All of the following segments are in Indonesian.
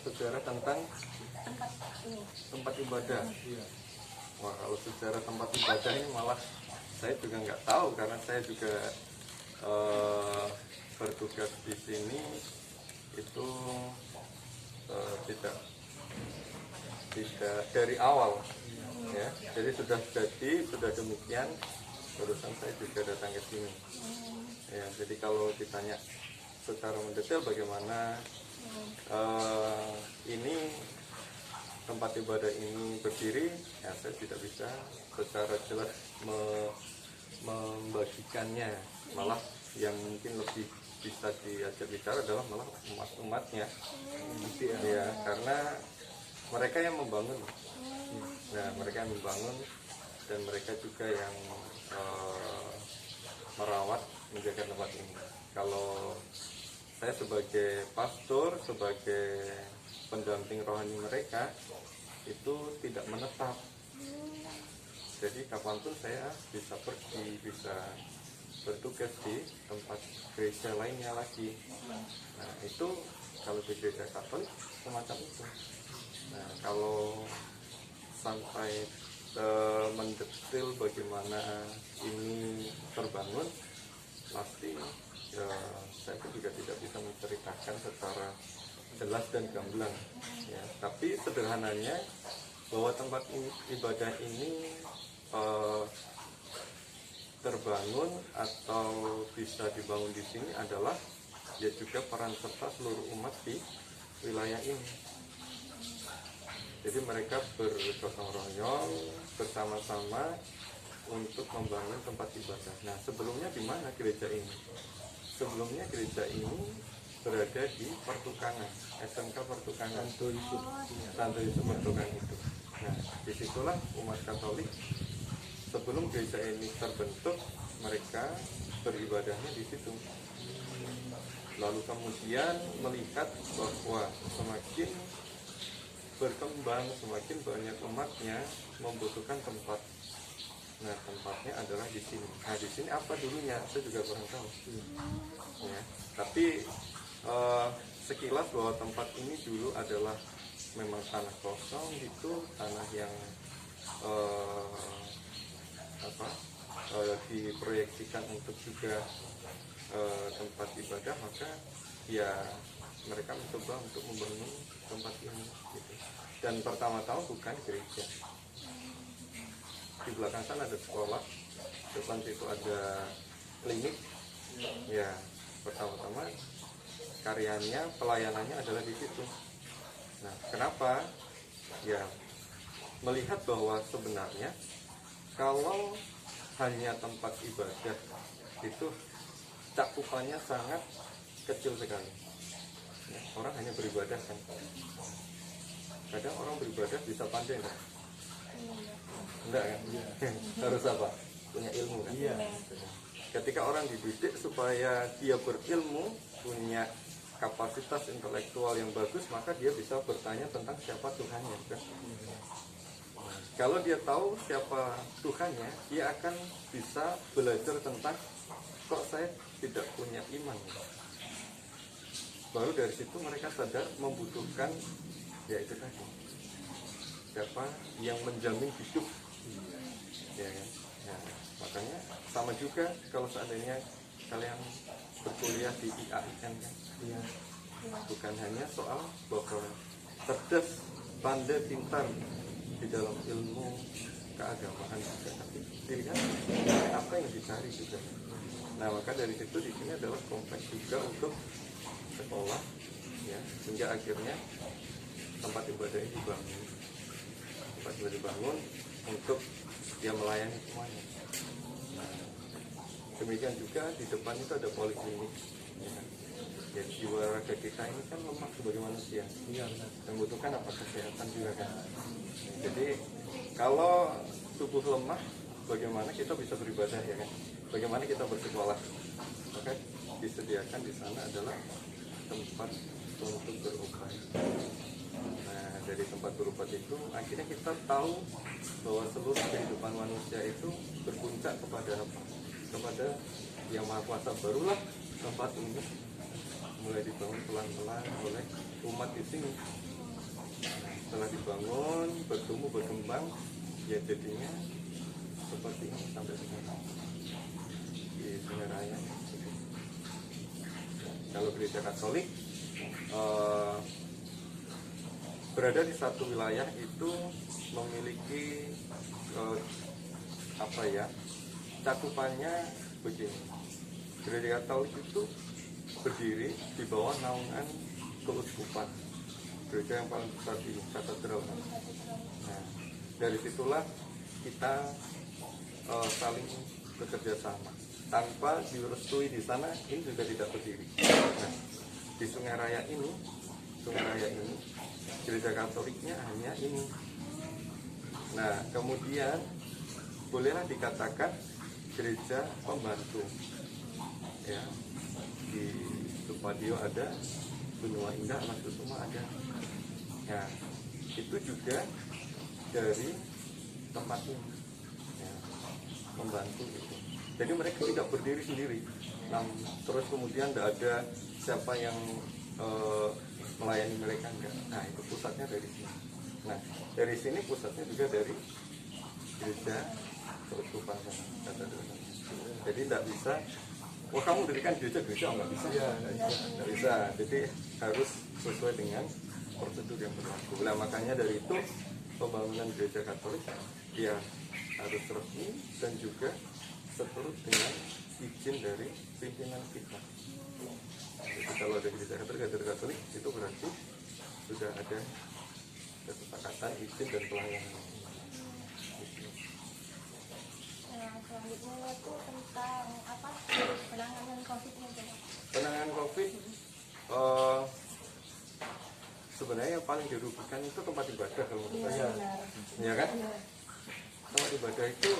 sejarah tentang tempat ibadah. Wah, kalau sejarah tempat ibadah ini malah saya juga nggak tahu, karena saya juga bertugas di sini itu tidak dari awal, ya. Jadi sudah demikian, barusan saya juga datang ke sini. Ya, jadi kalau ditanya secara mendetail bagaimana ini tempat ibadah ini berdiri, ya saya tidak bisa secara jelas membagikannya. Malah yang mungkin lebih bisa diajak bicara adalah malah umat-umatnya, ya, karena mereka yang membangun. Nah, mereka yang membangun dan mereka juga yang merawat, menjaga tempat ini. Kalau saya sebagai pastor, sebagai pendamping rohani mereka, itu tidak menetap. Jadi kapanpun saya bisa pergi, bisa bertugas di tempat gereja lainnya lagi. Nah, itu kalau di gereja Katolik semacam itu. Nah, kalau sampai mendetail bagaimana ini terbangun, pasti ya, saya pun juga tidak bisa menceritakan secara jelas dan gamblang, ya. Tapi sederhananya bahwa tempat ibadah ini terbangun atau bisa dibangun di sini adalah ya juga peran serta seluruh umat di wilayah ini. Jadi mereka bergotong royong bersama-sama untuk membangun tempat ibadah. Nah, sebelumnya di mana gereja ini? Sebelumnya gereja ini berada di Pertukangan, SMK Pertukangan, Santo Yusuf Pertukangan itu. Nah, disitulah umat Katolik sebelum gereja ini terbentuk, mereka beribadahnya di situ. Lalu kemudian melihat bahwa semakin berkembang, semakin banyak umatnya membutuhkan tempat. Nah, tempatnya adalah di sini. Nah, di sini apa dulunya? Saya juga kurang tahu. Ya, tapi sekilas bahwa tempat ini dulu adalah memang tanah kosong, itu tanah yang diproyeksikan untuk juga tempat ibadah, maka ya mereka mencoba untuk membangun tempat ini gitu. Dan pertama-tama bukan gereja. Di belakang sana ada sekolah, depan situ ada klinik. Ya, pertama-tama karyanya, pelayanannya adalah di situ. Nah, kenapa? Ya, melihat bahwa sebenarnya kalau hanya tempat ibadah itu cakupannya sangat kecil sekali. Ya, orang hanya beribadah kan. Kadang orang beribadah bisa pandai enggak? Enggak kan? Harus apa? Punya ilmu kan? Iya. Ketika orang dididik supaya dia berilmu, punya kapasitas intelektual yang bagus, maka dia bisa bertanya tentang siapa Tuhannya kan? Kalau dia tahu siapa Tuhannya, dia akan bisa belajar tentang kok saya tidak punya iman. Baru dari situ mereka sadar membutuhkan, yaitu tadi, siapa yang menjamin hidup, ya kan? Nah, makanya sama juga kalau seandainya kalian berkuliah di IAIN kan, ya, bukan hanya soal bahwa cerdas, pandai, pintar di dalam ilmu keagamaan juga, tapi dilihat apa yang dicari juga. Nah, maka dari situ di sini adalah kompleks juga untuk sekolah, ya, hingga akhirnya tempat ibadah ini dibangun untuk dia melayani semuanya. Nah, demikian juga di depan itu ada poliklinik, ya. Ya, jiwa raga kita ini kan lemah sebagai manusia, membutuhkan apa kesehatan juga kan. Jadi kalau tubuh lemah, bagaimana kita bisa beribadah, ya kan? Bagaimana kita bersekolah? Maka disediakan di sana adalah tempat untuk berobat. Nah, dari tempat berobat itu akhirnya kita tahu bahwa seluruh kehidupan manusia itu berpuncak kepada apa? Kepada Yang Maha Kuasa. Barulah tempat ini mulai dibangun pelan-pelan oleh umat di sini. Setelah dibangun, bertumbuh, berkembang, ya jadinya seperti ini sampai sekarang di Sungai Raya. Kalau gereja Katolik berada di satu wilayah itu memiliki cakupannya begini. Gereja Katolik itu berdiri di bawah naungan keuskupan, gereja yang paling besar di katedral. Nah, dari situlah kita saling bekerja sama. Tanpa direstui di sana, ini juga tidak berdiri. Nah, di Sungai Raya ini, gereja Katoliknya hanya ini. Nah, kemudian bolehlah dikatakan gereja pembantu. Ya, di Supadio ada, Benua Indah, Anak Kusuma ada. Ya, itu juga dari tempat ini, ya, membantu itu. Jadi mereka tidak berdiri sendiri. Nah, terus kemudian tidak ada siapa yang melayani mereka, enggak. Nah, itu pusatnya dari sini. Nah, dari sini pusatnya juga dari gereja keuskupan katedral. Jadi tidak bisa, wah kamu dirikan gereja nggak bisa. Nggak bisa. Jadi harus sesuai dengan prosedur yang berlaku. Nah, makanya dari itu pembangunan gereja Katolik ya harus resmi dan juga seturut dengan izin dari pimpinan kita. Jadi kalau ada gereja Katolik itu berarti sudah ada kesepakatan izin dan pelayanan. Selanjutnya itu tentang apa, penanganan COVID-nya. Penanganan COVID sebenarnya yang paling dirugikan itu tempat ibadah kalau menurut saya, ya kan? Tempat ibadah itu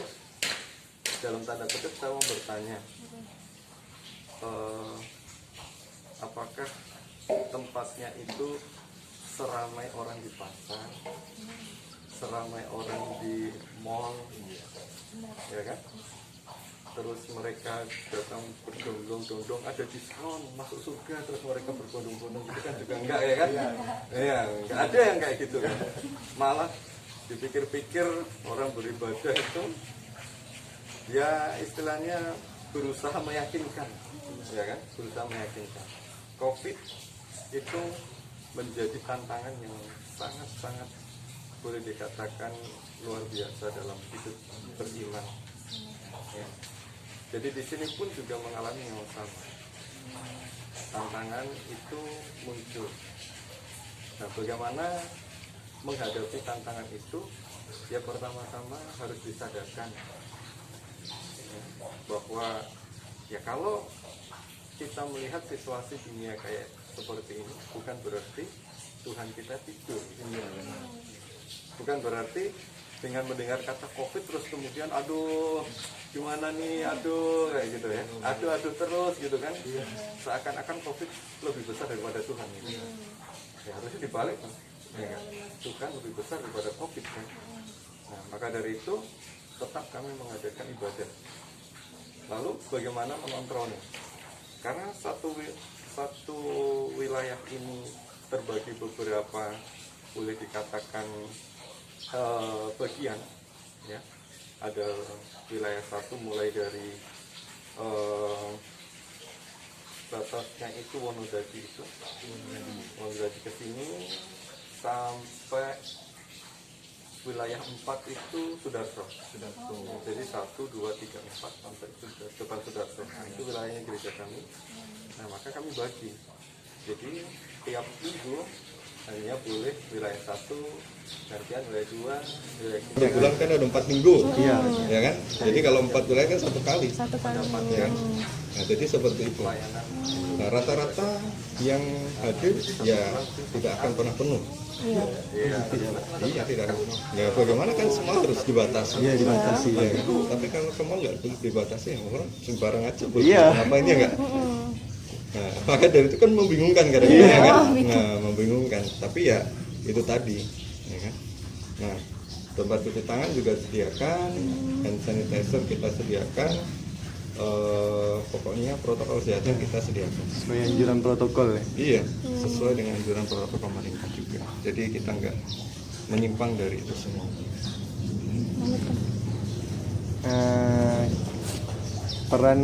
dalam tanda kutip saya mau bertanya, apakah tempatnya itu seramai orang di pasar, seramai orang di mall, ya kan? Terus mereka datang berdondong-dondong, ada diskon masuk surga, terus mereka berbondong-bondong gitu kan juga enggak, ya kan? Ya, enggak ada yang kayak gitu kan. Malah dipikir-pikir orang beribadah itu ya istilahnya berusaha meyakinkan, ya kan? Berusaha meyakinkan. COVID itu menjadi tantangan yang sangat-sangat boleh dikatakan luar biasa dalam hidup beriman. Ya. Jadi di sini pun juga mengalami yang sama. Tantangan itu muncul. Nah, bagaimana menghadapi tantangan itu? Ya pertama-tama harus disadarkan ya, bahwa ya kalau kita melihat situasi dunia kayak seperti ini, bukan berarti Tuhan kita tidur. Bukan berarti dengan mendengar kata COVID terus kemudian aduh gimana nih, aduh kayak gitu ya, aduh terus gitu kan, seakan-akan COVID lebih besar daripada Tuhan gitu. Ya harusnya dibalik kan, ya kan? Tuhan lebih besar daripada COVID kan. Nah, maka dari itu tetap kami mengadakan ibadah. Lalu bagaimana mengontrolnya? Karena satu wilayah ini terbagi beberapa, boleh dikatakan bagian, ya. Ada wilayah satu mulai dari batasnya itu Wonodadi itu, Wonodadi ke sini sampai wilayah 4 itu Sudarso. Jadi 1, 2, 3, 4 sampai depan Sudarso. Nah, itu wilayahnya gereja kami. Nah, maka kami bagi. Jadi tiap minggu hanya boleh wilayah 1, gantian wilayah 2, wilayah 3. Satu bulan kan ada 4 minggu, ya kan? Jadi kalau 4 wilayah kan satu kali. Ya. Nah, jadi seperti itu. Nah, rata-rata yang hadir ya tidak akan pernah penuh. Iya, tidak akan penuh. Ya bagaimana kan semua harus dibatasi. Iya, dibatasi. Ya, kan? Tapi kalau semua nggak boleh dibatasi, orang sembarang aja boleh. Apa ini enggak? Nah, maka dari itu kan membingungkan kadang-kadang, ya kan? Nah, membingungkan. Tapi ya itu tadi, ya kan? Nah, tempat cuci tangan juga sediakan, hand sanitizer kita sediakan. pokoknya protokol kesehatan kita sediakan. Sesuai anjuran protokol ya. Iya, sesuai dengan anjuran protokol pemerintah juga. Jadi kita nggak menyimpang dari itu semua. Peran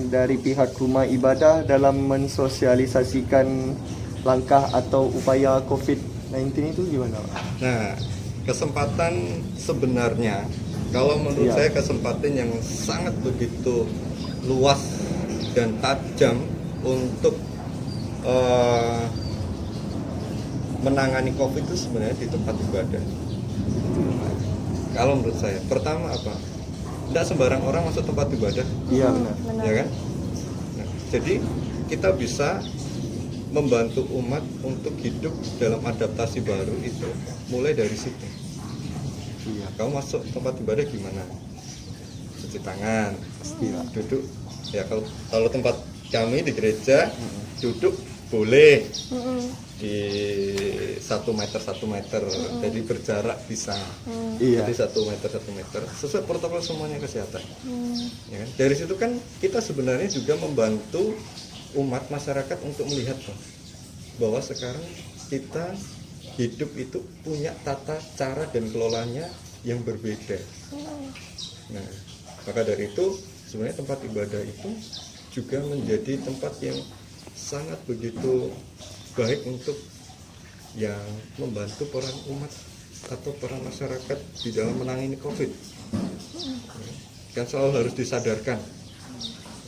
dari pihak rumah ibadah dalam mensosialisasikan langkah atau upaya COVID-19 itu gimana, Pak? Nah, kesempatan sebenarnya, kalau menurut Iya. saya kesempatan yang sangat begitu luas dan tajam untuk menangani COVID itu sebenarnya di tempat ibadah. Kalau menurut saya, pertama apa? Tidak sembarang orang masuk tempat ibadah, Iya benar. ya kan? Nah, jadi kita bisa membantu umat untuk hidup dalam adaptasi baru itu mulai dari situ. Iya. Kamu masuk tempat ibadah gimana? Cuci tangan, duduk. Ya kalau tempat kami di gereja duduk boleh di 1 meter 1 meter, jadi berjarak bisa. Iya. Jadi 1 meter 1 meter sesuai protokol semuanya kesehatan. Ya kan? Dari situ kan kita sebenarnya juga membantu umat masyarakat untuk melihat bahwa sekarang kita hidup itu punya tata cara dan kelolanya yang berbeda. Nah, maka dari itu sebenarnya tempat ibadah itu juga menjadi tempat yang sangat begitu baik untuk yang membantu peran umat atau peran masyarakat di dalam menangani COVID. Kan selalu harus disadarkan.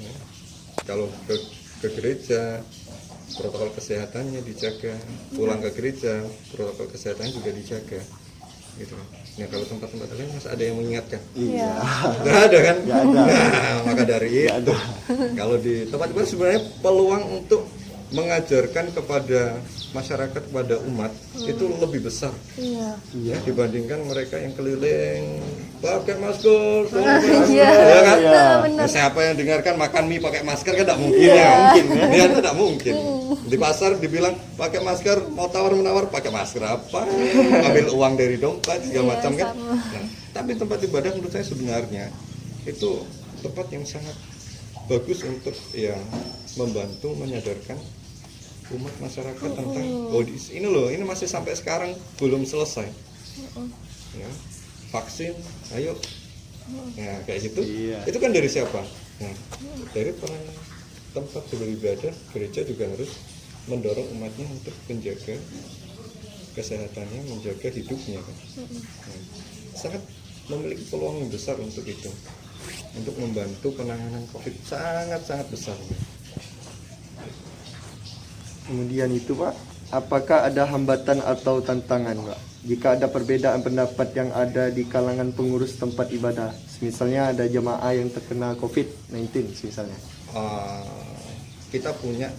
Ya. Kalau ke gereja, protokol kesehatannya dijaga, pulang ke gereja, protokol kesehatan juga dijaga, gitu. Nah, kalau tempat-tempat lain masih ada yang mengingatkan? Iya. Nggak ada kan? Nggak ada. Nah, maka dari itu, kalau di tempat ibadah sebenarnya peluang untuk mengajarkan kepada masyarakat, kepada umat itu lebih besar. Iya. Ya, dibandingkan mereka yang keliling pakai masker, Iya. ya kan? Iya. Nah, siapa yang dengarkan makan mie pakai masker kan tidak mungkin ya, dia tidak mungkin. Di pasar dibilang pakai masker, mau tawar menawar pakai masker apa? Ambil uang dari dompet segala macam kan. Nah, tapi tempat ibadah menurut saya sebenarnya itu tempat yang sangat bagus untuk ya membantu menyadarkan umat masyarakat tentang ini loh, ini masih sampai sekarang belum selesai. Ya, vaksin, ayo. Nah, kayak gitu. Iya. Itu kan dari siapa? Nah, dari peran tempat beribadah, gereja juga harus mendorong umatnya untuk menjaga kesehatannya, menjaga hidupnya kan. Nah, sangat memiliki peluang yang besar untuk itu, untuk membantu penanganan COVID sangat besar. Kemudian itu, Pak, apakah ada hambatan atau tantangan, Pak, jika ada perbedaan pendapat yang ada di kalangan pengurus tempat ibadah? Misalnya ada jemaah yang terkena COVID-19 misalnya. Kita punya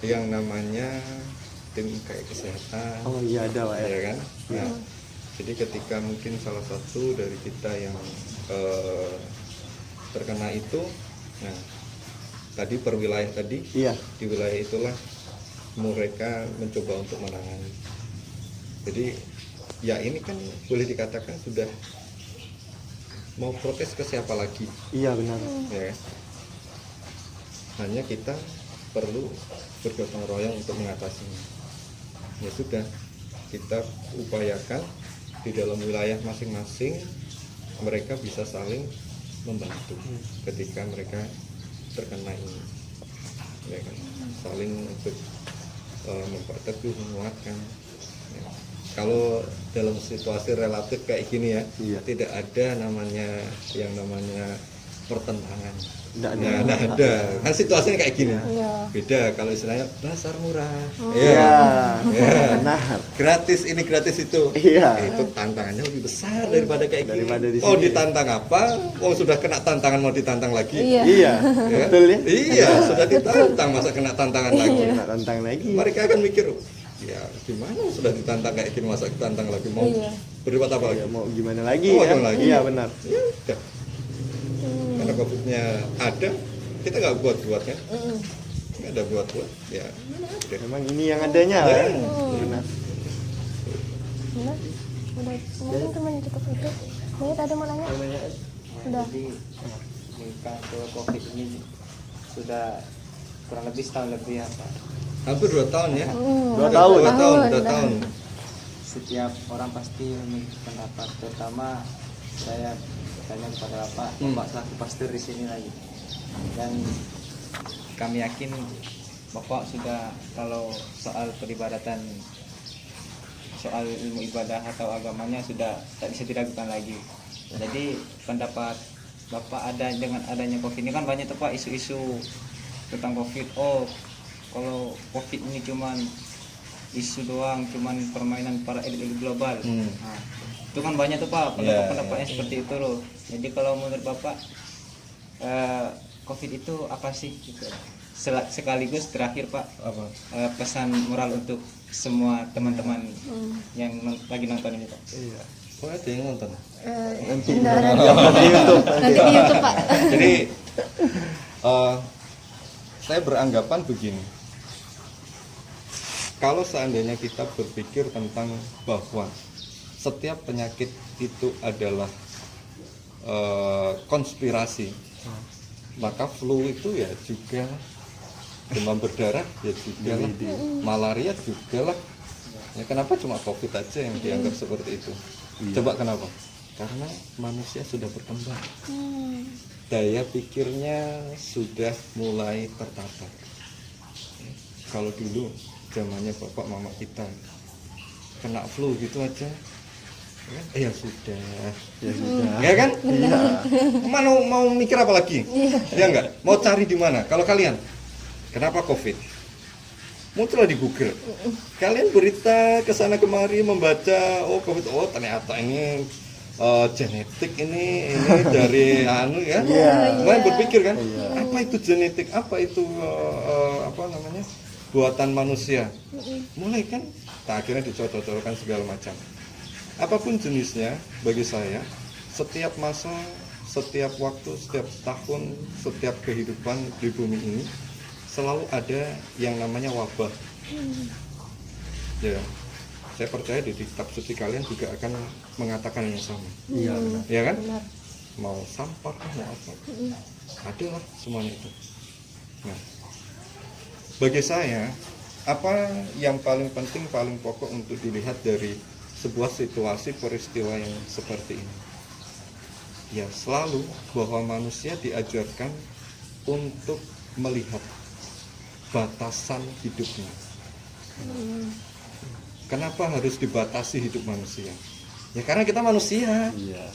yang namanya tim kayak kesehatan. Oh iya, ada, Pak, ya. Ya kan? Nah, jadi ketika mungkin salah satu dari kita yang terkena itu, nah tadi per wilayah tadi, Iya. di wilayah itulah mereka mencoba untuk menangani. Jadi ya ini kan boleh dikatakan sudah mau protes ke siapa lagi, Iya, benar. ya kan? Hanya kita perlu bergotong royong untuk mengatasinya. Ya sudah, kita upayakan di dalam wilayah masing-masing mereka bisa saling membantu ketika mereka terkena ini, ya kan? Saling untuk memperteguh, menguatkan. Ya. Kalau dalam situasi relatif kayak gini ya, Iya. tidak ada yang namanya pertentangan. Nggak ada. Nah, nggak ada. Kan situasinya kayak gini. Iya. Beda kalau istilahnya pasar murah. Iya. Ya. Benar. Gratis ini gratis itu. Iya. Itu tantangannya lebih besar daripada kayak gini. Daripada di Mau sini. ditantang apa? Wong sudah kena tantangan mau ditantang lagi. Iya. Iya. Ya kan? Betul ya. Iya, sudah ditantang masa kena tantangan lagi. Kena tantang lagi. Mereka akan mikir, ya gimana sudah ditantang kayak gini masa ditantang lagi mau Iya. berbuat apa lagi? Ya, mau gimana lagi Mau ya? gimana lagi? Iya, benar. Ya udah. Karena COVID-nya ada, kita nggak buat-buat kan? Nggak ada buat-buat, ya udah. Memang ini yang adanya. Ya. Pak. Benar. Benar. Udah. Mungkin cuma cukup itu. Mungkin ada mau nanya? Udah. Kalau COVID ini sudah kurang lebih setahun lebih ya Pak. Hampir 2 tahun ya. 2 tahun. 2 tahun. Setiap orang pasti memiliki pendapat, terutama saya tanya kepada Bapak selaku pastor di sini lagi. Dan kami yakin Bapak sudah, kalau soal peribadatan, soal ilmu ibadah atau agamanya sudah tak bisa diragukan lagi. Jadi pendapat Bapak ada dengan adanya COVID ini kan banyak tuh Pak isu-isu tentang COVID. Oh, kalau COVID ini cuman isu doang, cuman permainan para elit global. Nah, itu kan banyak tuh Pak pendapat-pendapatnya seperti itu loh. Jadi kalau menurut Bapak COVID itu apa sih? Gitu. Sekaligus terakhir Pak, pesan moral untuk semua teman-teman yang lagi nonton ini Pak. Iya. Kok ada yang nonton? Nanti Di YouTube Pak. Jadi saya beranggapan begini. Kalau seandainya kita berpikir tentang bahwa setiap penyakit itu adalah konspirasi, maka flu itu ya juga, demam berdarah ya juga lah, malaria juga lah. Ya, kenapa cuma COVID aja yang dianggap seperti itu? Coba kenapa? Karena manusia sudah berkembang, daya pikirnya sudah mulai tertata. Kalau dulu zamannya bapak mama kita kena flu gitu aja, ya sudah, ya kan? Mana mau mikir apa lagi? Ya enggak? Mau cari di mana? Kalau kalian, kenapa COVID? Muncullah di Google. Kalian berita kesana kemari membaca, oh COVID, oh ternyata ini genetik ini dari anu ya. Mulai berpikir kan, apa itu genetik? Apa itu apa namanya? Buatan manusia. Mulai kan, akhirnya dicocok-cocokkan segala macam. Apapun jenisnya, bagi saya, setiap masa, setiap waktu, setiap tahun, setiap kehidupan di bumi ini selalu ada yang namanya wabah. Ya, saya percaya di kitab suci kalian juga akan mengatakan yang sama. Iya, ya kan? Mau sampah, mau apa, ada lah semuanya itu. Nah, bagi saya, apa yang paling penting, paling pokok untuk dilihat dari sebuah situasi peristiwa yang seperti ini? Ya, selalu bahwa manusia diajarkan untuk melihat batasan hidupnya. Kenapa harus dibatasi hidup manusia? Ya karena kita manusia. Iya.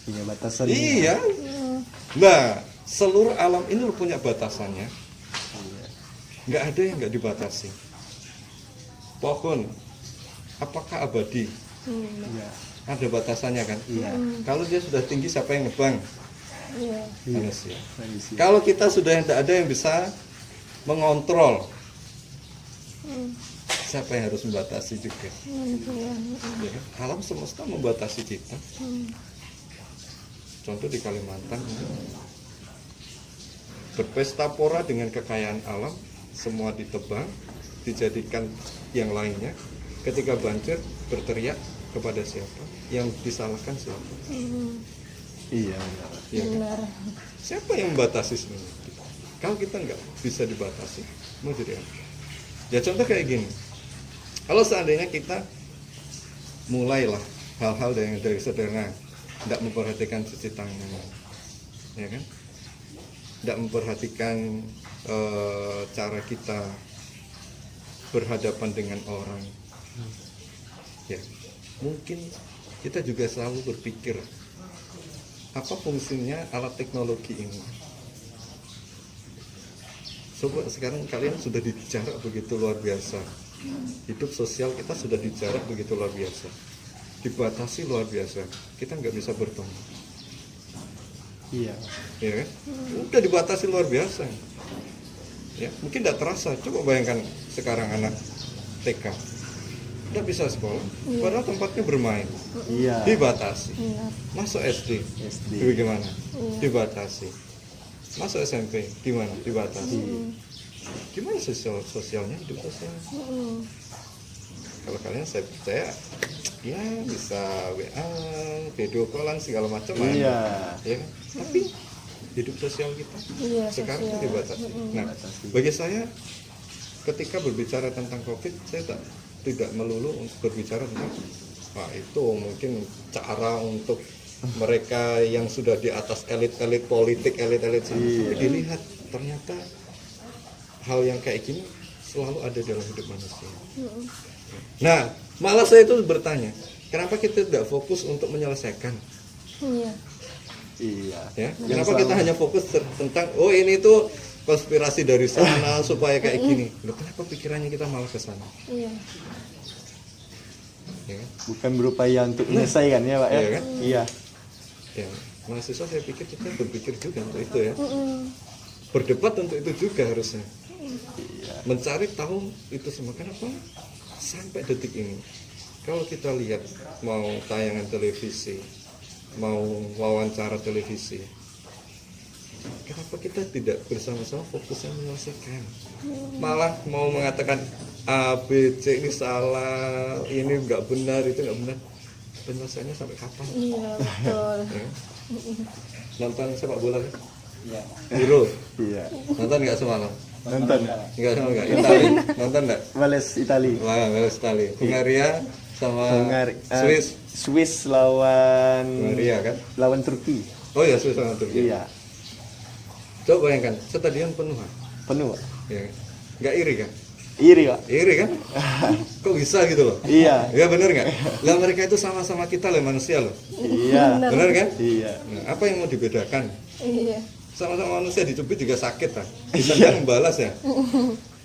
Punya batasan. Iya. Nah, seluruh alam ini punya batasannya. Nggak ada yang nggak dibatasi. Pohon, apakah abadi? Iya. Ada batasannya kan? Iya. Kalau dia sudah tinggi, siapa yang nebang? Iya. Manusia. Manusia. Kalau kita sudah tidak ada yang bisa mengontrol, siapa yang harus membatasi juga? Ya kan? Alam semesta membatasi kita. Contoh di Kalimantan, berpesta pora dengan kekayaan alam, semua ditebang, dijadikan yang lainnya. Ketika banjir, berteriak kepada siapa? Yang disalahkan siapa? Iya. Ya kan? Siapa yang membatasi semua? Kalau kita nggak bisa dibatasi, mau jadi apa? Ya contoh kayak gini. Kalau seandainya kita mulailah hal-hal dari sederhana, tidak memperhatikan cuci tangan, ya kan? Tidak memperhatikan cara kita berhadapan dengan orang, ya mungkin kita juga selalu berpikir apa fungsinya alat teknologi ini. Coba sekarang kalian sudah dijarak begitu luar biasa. Hidup sosial kita sudah dijarak begitu luar biasa. Dibatasi luar biasa. Kita nggak bisa bertemu. Iya. Ya kan? Udah dibatasi luar biasa. Ya, mungkin tidak terasa. Coba bayangkan sekarang anak TK. Nggak bisa sekolah. Padahal tempatnya bermain. Iya. Dibatasi. Masuk SD. Bagaimana? Dibatasi. Masuk SMP, gimana? Dibatasi. Gimana sosialnya, hidup sosialnya? Kalau kalian, saya percaya, ya bisa WA, video callan segala macam. Iya. Ya, tapi hidup sosial kita Iya, sekarang sosial. dibatasi. Nah, bagi saya ketika berbicara tentang COVID, saya tidak melulu berbicara tentang itu mungkin cara untuk mereka yang sudah di atas elit-elit politik, elit-elit tapi dilihat ternyata hal yang kayak gini selalu ada dalam hidup manusia. Nah, malah saya itu bertanya, kenapa kita tidak fokus untuk menyelesaikan? Iya. Iya. Ya, kenapa kita hanya fokus tentang ini tuh konspirasi dari sana supaya kayak gini? Loh, kenapa pikirannya kita malah ke sana? Iya. Ya kan? Bukan berupaya untuk menyelesaikan ya Pak ya? Iya kan? Iya. Ya, mahasiswa saya pikir kita berpikir juga untuk itu ya. Berdebat untuk itu juga harusnya. Mencari tahu itu semua. Kenapa? Sampai detik ini, kalau kita lihat mau tayangan televisi, mau wawancara televisi, kenapa kita tidak bersama-sama fokusnya menyelesaikan? Malah mau mengatakan A, B, C ini salah, ini nggak benar, itu nggak benar. Penyelesaiannya sampai kapan? Iya, betul. Ya. Nonton sepak bola kan? Iya. Euro, Iya. nonton nggak semalam? Nonton. Enggak sama enggak. Itali, nonton enggak? Wales Itali. Wah, Wales Itali. Hungaria sama Swiss. Swiss lawan Hungaria kan? lawan Turki. Oh ya, Swiss sama Turki. Iya. Coba bayangkan, stadion penuh. Penuh Pak. Ya. Enggak iri kan? Iri Pak. Iri kan? Kok bisa gitu loh? Iya. Ya benar nggak? Lah mereka itu sama-sama kita loh, manusia loh. Iya. Benar kan? Iya. Nah, apa yang mau dibedakan? Iya. Sama-sama manusia, dicubit juga sakit kan? Ditendang membalas ya?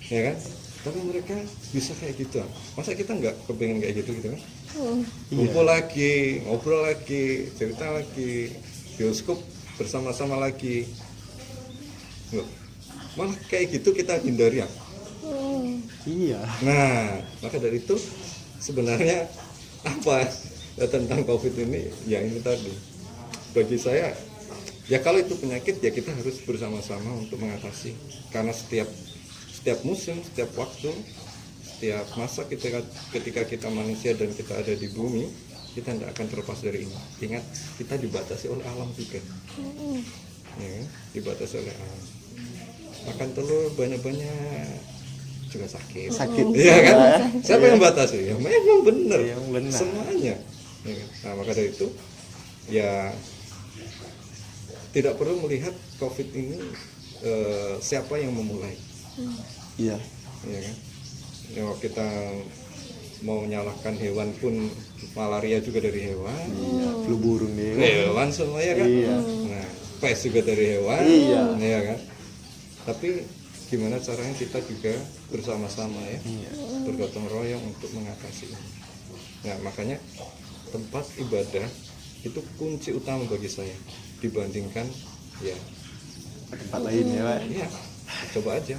Ya kan? Tapi mereka bisa kayak gitu. Masa kita nggak kepengen kayak gitu kan? Kumpul lagi, ngobrol lagi, cerita lagi, bioskop bersama-sama lagi. Loh, malah kayak gitu kita hindari ya. Iya. Nah, maka dari itu sebenarnya apa tentang COVID ini? Ya ini tadi. Bagi saya, ya kalau itu penyakit ya kita harus bersama-sama untuk mengatasi. Karena setiap musim, setiap waktu, setiap masa ketika kita manusia dan kita ada di bumi, kita tidak akan terlepas dari ini. Ingat, kita dibatasi oleh alam juga. Ya, kan? Dibatasi oleh alam. Makan telur banyak-banyak juga sakit. Iya kan? Siapa yang batasi? Ya memang benar. Yang benar. Semuanya. Ya kan? Nah, maka dari itu ya tidak perlu melihat COVID ini siapa yang memulai. Iya. Ya kan? Ya, kita mau menyalahkan hewan pun malaria juga dari hewan. Iya. Flu burung nih. Hewan semuanya kan? Iya. Nah, pes juga dari hewan. Iya. Ya kan? Tapi gimana caranya kita juga bersama-sama ya, bergotong royong untuk mengatasi ini. Nah, makanya tempat ibadah itu kunci utama bagi saya dibandingkan ya Tempat lain ya Pak. ya coba aja.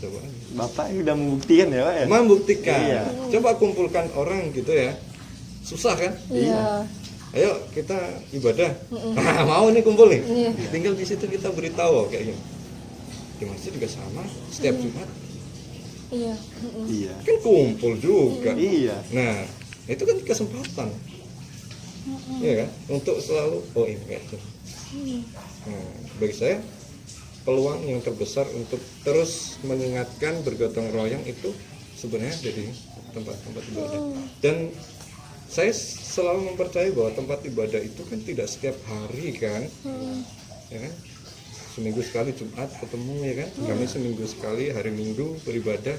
Coba aja. Bapak udah membuktikan ya Pak ya. Membuktikan. Iya. Coba kumpulkan orang gitu ya. Susah kan? Iya. Ayo kita ibadah. Nah, mau nih kumpul nih. Iya. Tinggal di situ kita beritahu kayak gini. Di masjid juga sama, setiap Jumat Iya. Iya. kan kumpul juga. Iya. Nah, itu kan kesempatan. Iya kan? Untuk selalu ini kayak gitu. Nah, bagi saya peluang yang terbesar untuk terus mengingatkan bergotong royong itu sebenarnya dari tempat-tempat ibadah. Dan saya selalu mempercayai bahwa tempat ibadah itu kan tidak setiap hari kan, ya kan? Seminggu sekali Jumat ketemu ya kan, kami seminggu sekali hari Minggu beribadah.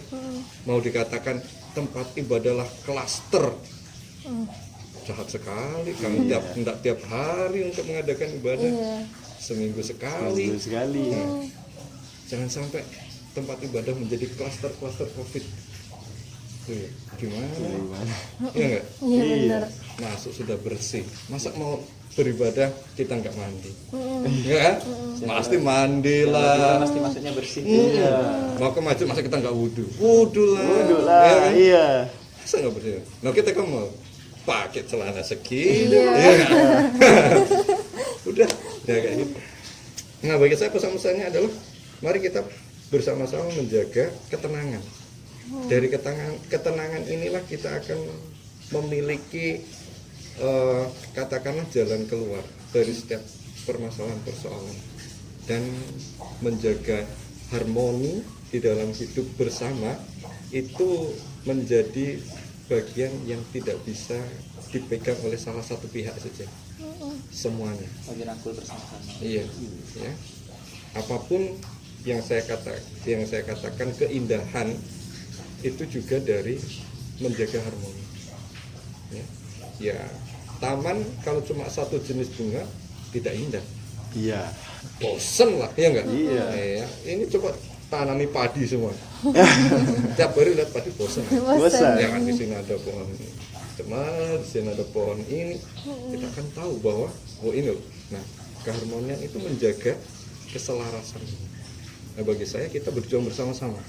Mau dikatakan tempat ibadahlah klaster, jahat sekali. Kami tidak tiap hari untuk mengadakan ibadah, seminggu sekali. Seminggu sekali. Nah, jangan sampai tempat ibadah menjadi klaster-klaster COVID. Tuh, gimana? Iya nggak? Iya, benar. Masuk sudah bersih, masa mau beribadah kita nggak mandi? Enggak kan? Pasti mandi lah. Pasti masuknya bersih. Mau ke masjid masa kita nggak wudhu? Wudhu lah. Duduk lah. Ya kan? Iya. Masa nggak bersih? Nah kita kan mau pakai celana segini, ya kan? Udah, ya kayak gitu. Nah bagi saya pesan-pesannya adalah mari kita bersama-sama menjaga ketenangan. Dari ketenangan inilah kita akan memiliki katakanlah jalan keluar dari setiap permasalahan-persoalan dan menjaga harmoni di dalam hidup bersama itu menjadi bagian yang tidak bisa dipegang oleh salah satu pihak saja, semuanya. Bagi rangkul bersama-sama. Iya, ya. Apapun yang saya katakan keindahan itu juga dari menjaga harmoni. Ya, taman kalau cuma satu jenis bunga tidak indah, Iya. bosen lah, ya enggak? Iya. Ya, ini coba tanami padi semua. Tiap hari lihat padi bosen. Bosan. Ya kan di sini ada pohon cemara, di sini ada pohon ini. Kita akan tahu bahwa oh ini loh. Nah, keharmonian itu menjaga keselarasan. Nah, bagi saya kita berjuang bersama-sama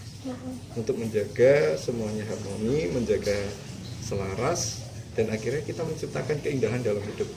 untuk menjaga semuanya harmoni, menjaga selaras, dan akhirnya kita menciptakan keindahan dalam hidup.